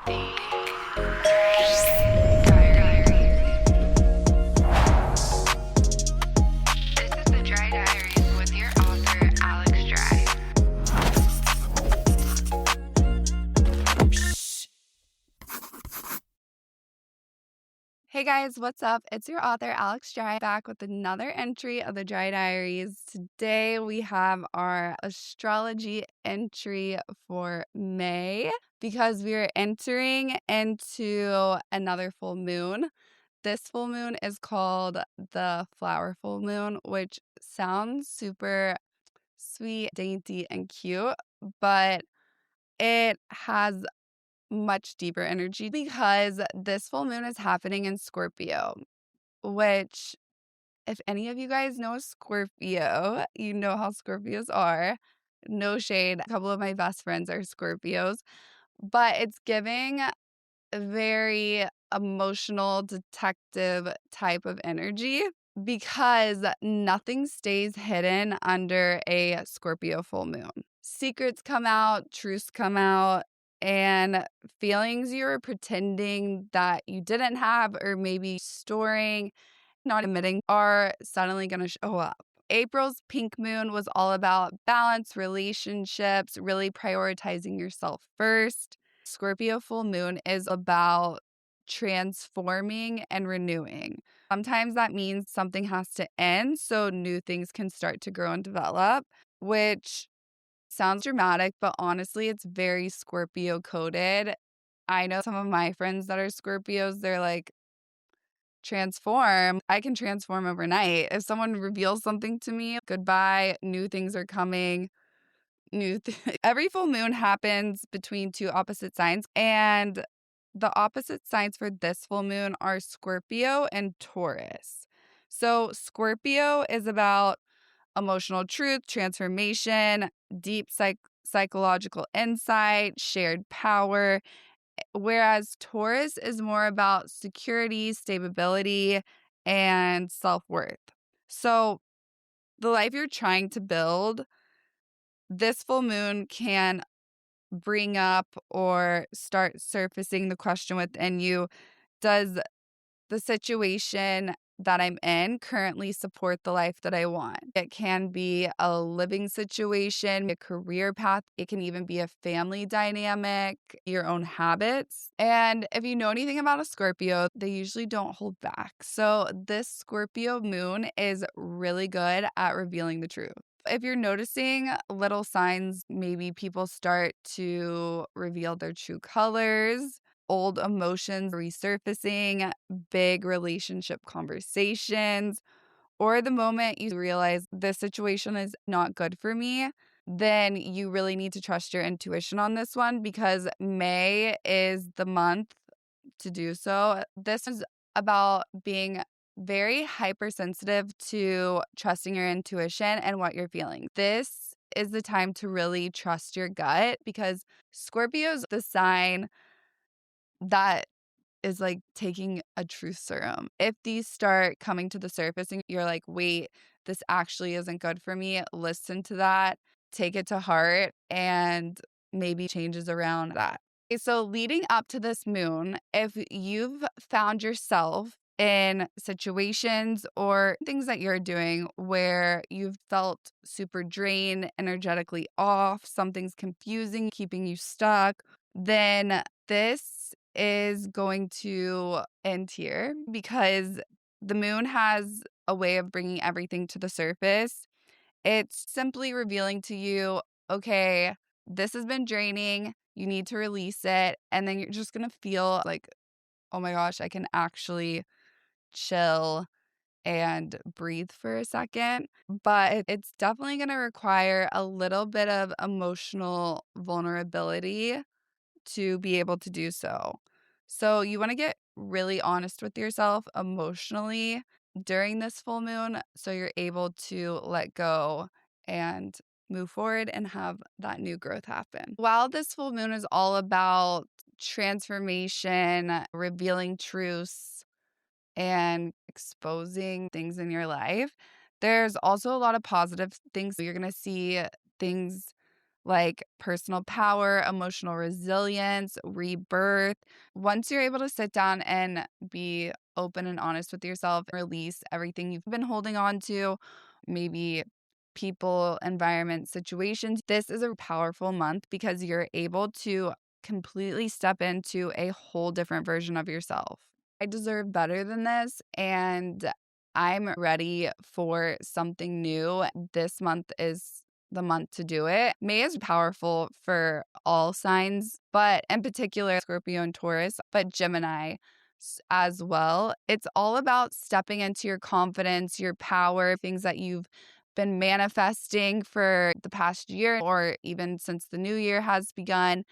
This is the Dry Diaries with your author, Alex Dry. Hey guys, what's up? It's your author, Alex Dry, back with another entry of the Dry Diaries. Today we have our astrology entry for May because we are entering into another full moon. This full moon is called the Flower Full Moon, which sounds super sweet, dainty, and cute, but it has much deeper energy because this full moon is happening in Scorpio, which, if any of you guys know Scorpio, you know how Scorpios are. No shade. A couple of my best friends are Scorpios, but it's giving a very emotional detective type of energy because nothing stays hidden under a Scorpio full moon. Secrets come out, truths come out, and feelings you were pretending that you didn't have or maybe storing, not admitting, are suddenly going to show up. April's pink moon was all about balance, relationships, really prioritizing yourself first. Scorpio full moon is about transforming and renewing. Sometimes that means something has to end so new things can start to grow and develop, which sounds dramatic, but honestly, it's very Scorpio coded. I know some of my friends that are Scorpios, they're like, transform. I can transform overnight. If someone reveals something to me, goodbye, new things are coming. Every full moon happens between two opposite signs, and the opposite signs for this full moon are Scorpio and Taurus. So Scorpio is about emotional truth, transformation, deep psychological insight, shared power, whereas Taurus is more about security, stability, and self-worth. So the life you're trying to build, this full moon can bring up or start surfacing the question within you, does the situation that I'm in currently support the life that I want? It can be a living situation, a career path. It can even be a family dynamic, your own habits. And if you know anything about a Scorpio, they usually don't hold back. So this Scorpio moon is really good at revealing the truth. If you're noticing little signs, maybe people start to reveal their true colors, old emotions resurfacing, big relationship conversations, or the moment you realize this situation is not good for me, then you really need to trust your intuition on this one because May is the month to do so. This is about being very hypersensitive to trusting your intuition and what you're feeling. This is the time to really trust your gut because Scorpio's the sign that is like taking a truth serum. If these start coming to the surface and you're like, wait, this actually isn't good for me, listen to that, take it to heart, and maybe changes around that. Okay, so leading up to this moon, if you've found yourself in situations or things that you're doing where you've felt super drained, energetically off, something's confusing, keeping you stuck, then this is going to end here because the moon has a way of bringing everything to the surface. It's simply revealing to you, okay, this has been draining. You need to release it. And then you're just going to feel like, oh my gosh, I can actually chill and breathe for a second. But it's definitely going to require a little bit of emotional vulnerability to be able to do so. So you want to get really honest with yourself emotionally during this full moon so you're able to let go and move forward and have that new growth happen. While this full moon is all about transformation, revealing truths, and exposing things in your life, there's also a lot of positive things. You're going to see things like personal power, emotional resilience, rebirth. Once you're able to sit down and be open and honest with yourself, release everything you've been holding on to, maybe people, environment, situations, this is a powerful month because you're able to completely step into a whole different version of yourself. I deserve better than this, and I'm ready for something new. This month is the month to do it. May is powerful for all signs, but in particular, Scorpio and Taurus, but Gemini as well. It's all about stepping into your confidence, your power, things that you've been manifesting for the past year or even since the new year has begun.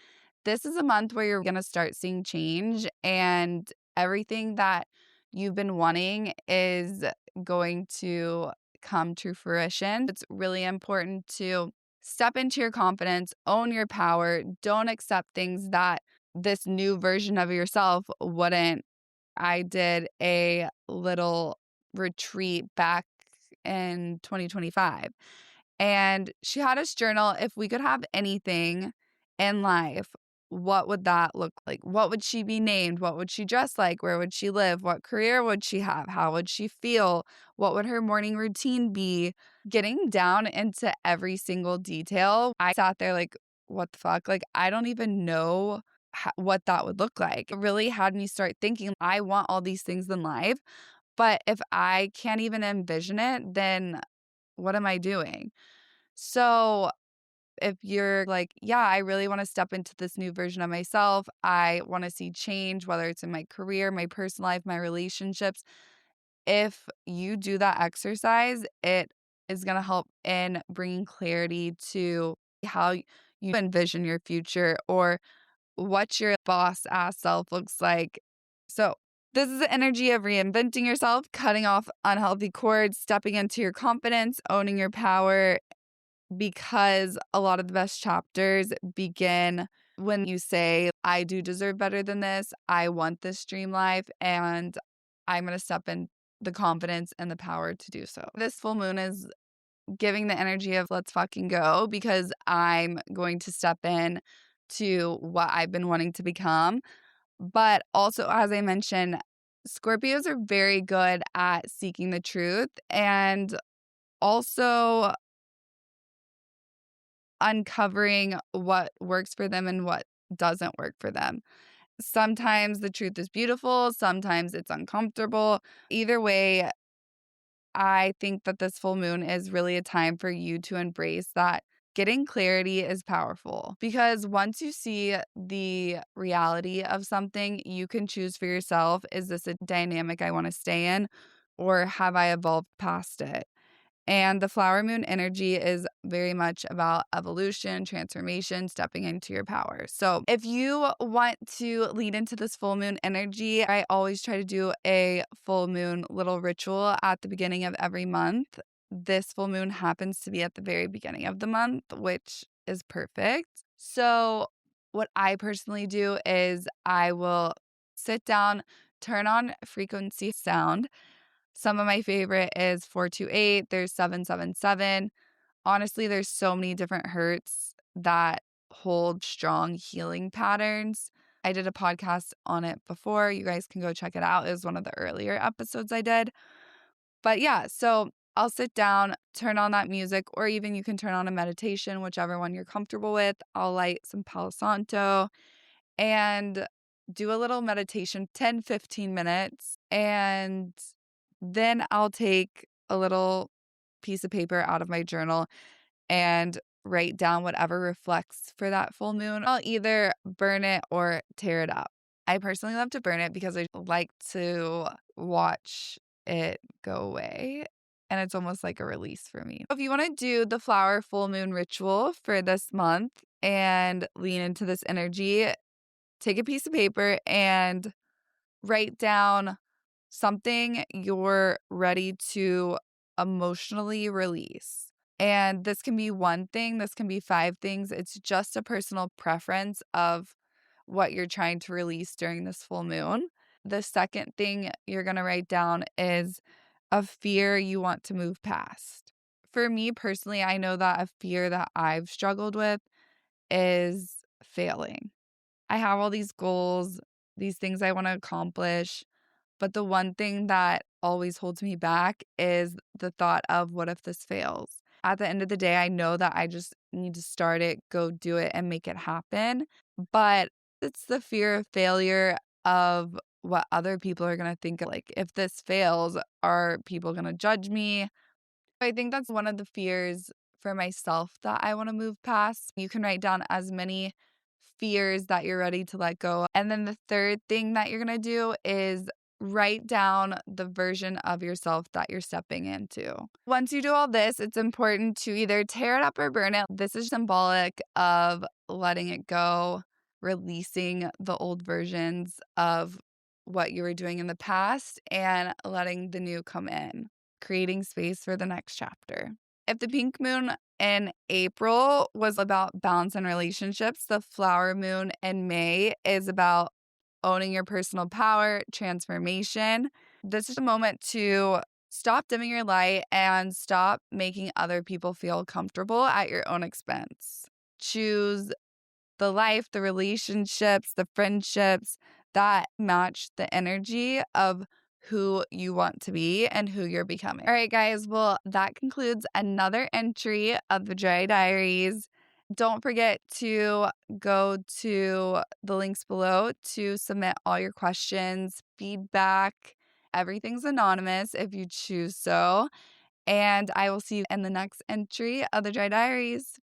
This is a month where you're going to start seeing change, and everything that you've been wanting is going to come to fruition. It's really important to step into your confidence, own your power. Don't accept things that this new version of yourself wouldn't. I did a little retreat back in 2025, and she had us journal, if we could have anything in life, what would that look like? What would she be named? What would she dress like? Where would she live? What career would she have? How would she feel? What would her morning routine be? Getting down into every single detail. I sat there like, what the fuck? Like, I don't even know what that would look like. It really had me start thinking, I want all these things in life, but if I can't even envision it, then what am I doing? So if you're like, yeah, I really want to step into this new version of myself, I want to see change, whether it's in my career, my personal life, my relationships. If you do that exercise, it is going to help in bringing clarity to how you envision your future or what your boss ass self looks like. So, this is the energy of reinventing yourself, cutting off unhealthy cords, stepping into your confidence, owning your power, because a lot of the best chapters begin when you say, I do deserve better than this. I want this dream life, and I'm going to step in the confidence and the power to do so. This full moon is giving the energy of let's fucking go because I'm going to step in to what I've been wanting to become. But also, as I mentioned, Scorpios are very good at seeking the truth and also uncovering what works for them and what doesn't work for them. Sometimes the truth is beautiful, sometimes it's uncomfortable. Either way, I think that this full moon is really a time for you to embrace that getting clarity is powerful because once you see the reality of something, you can choose for yourself, is this a dynamic I want to stay in or have I evolved past it? And the flower moon energy is very much about evolution, transformation, stepping into your power. So if you want to lead into this full moon energy, I always try to do a full moon little ritual at the beginning of every month. This full moon happens to be at the very beginning of the month, which is perfect. So what I personally do is I will sit down, turn on frequency sound. Some of my favorite is 428, there's 777. Honestly, there's so many different hertz that hold strong healing patterns. I did a podcast on it before. You guys can go check it out. It was one of the earlier episodes I did. But yeah, so I'll sit down, turn on that music, or even you can turn on a meditation, whichever one you're comfortable with. I'll light some Palo Santo and do a little meditation, 10-15 minutes. And then I'll take a little piece of paper out of my journal and write down whatever reflects for that full moon. I'll either burn it or tear it up. I personally love to burn it because I like to watch it go away. And it's almost like a release for me. If you want to do the flower full moon ritual for this month and lean into this energy, take a piece of paper and write down something you're ready to emotionally release. And this can be one thing, this can be 5 things. It's just a personal preference of what you're trying to release during this full moon. The second thing you're going to write down is a fear you want to move past. For me personally, I know that a fear that I've struggled with is failing. I have all these goals, these things I want to accomplish, but the one thing that always holds me back is the thought of what if this fails? At the end of the day, I know that I just need to start it, go do it, and make it happen. But it's the fear of failure of what other people are going to think. Like, if this fails, are people going to judge me? I think that's one of the fears for myself that I want to move past. You can write down as many fears that you're ready to let go. And then the third thing that you're going to do is write down the version of yourself that you're stepping into. Once you do all this, it's important to either tear it up or burn it. This is symbolic of letting it go, releasing the old versions of what you were doing in the past and letting the new come in, creating space for the next chapter. If the pink moon in April was about balance and relationships, the flower moon in May is about owning your personal power, transformation. This is a moment to stop dimming your light and stop making other people feel comfortable at your own expense. Choose the life, the relationships, the friendships that match the energy of who you want to be and who you're becoming. All right, guys. Well, that concludes another entry of the Dry Diaries. Don't forget to go to the links below to submit all your questions, feedback. Everything's anonymous if you choose so. And I will see you in the next entry of the Dry Diaries.